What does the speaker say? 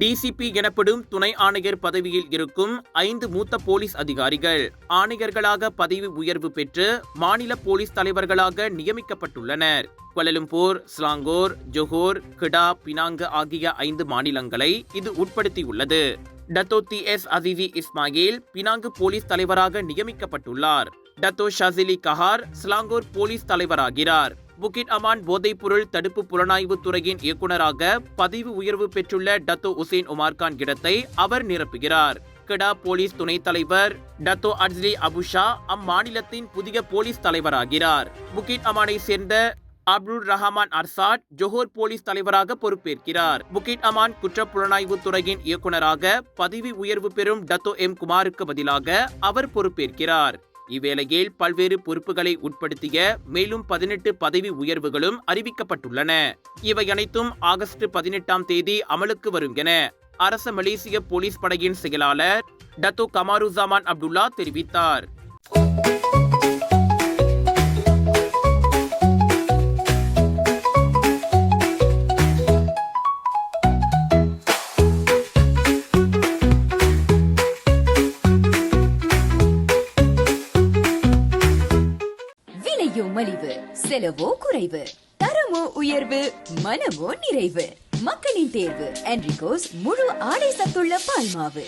TCP எனப்படும் துணை ஆணையர் பதவியில் இருக்கும் 5 மூத்த போலீஸ் அதிகாரிகள் ஆணையர்களாக பதவி உயர்வு பெற்று மாநில போலீஸ் தலைவர்களாக நியமிக்கப்பட்டுள்ளனர். கோலாலம்பூர், ஸ்லாங்கோர், ஜொஹோர், கிடா, பினாங்கு ஆகிய 5 மாநிலங்களை இது உட்படுத்தியுள்ளது. டத்தோ டி.எஸ். அசிசி இஸ்மாயில் பினாங்கு போலீஸ் தலைவராக நியமிக்கப்பட்டுள்ளார். Dato Shazeli Kahar Selangor police தலைவராகிறார். புக்கிட் அமான் போதைப்பொருள் தடுப்பு புலனாய்வு துறையின் இயக்குநராக பதவி உயர்வு பெற்றுள்ள டத்தோ உசேன் உமார்கான் இடத்தை அவர் நிரப்புகிறார். கிடா போலீஸ் துணைத் தலைவர் டத்தோ அட்ஸ்லி அபுஷா அம்மாநிலத்தின் புதிய போலீஸ் தலைவராகிறார். புக்கிட் அமானை சேர்ந்த அப்துல் ரஹமான் அர்சாட் ஜொஹோர் போலீஸ் தலைவராக பொறுப்பேற்கிறார். புக்கிட் அமான் குற்ற புலனாய்வு துறையின் இயக்குநராக பதவி உயர்வு பெறும் டத்தோ எம் குமாருக்கு பதிலாக அவர் பொறுப்பேற்கிறார். இவ்வேளையில் பல்வேறு பொறுப்புகளை உட்படுத்திய மேலும் 18 பதவி உயர்வுகளும் அறிவிக்கப்பட்டுள்ளன. இவை அனைத்தும் ஆகஸ்ட் 18ஆம் தேதி அமலுக்கு வரும் என அரச மலேசிய போலீஸ் படையின் செயலாளர் டத்தோ கமாருசாமான் அப்துல்லா தெரிவித்தார். மலிவு, செலவோ குறைவு, தரமோ உயர்வு, மனமோ நிறைவு. மக்களின் தேர்வு என்ரிகோஸ் முழு ஆடை சத்துள்ள பால்மாவு.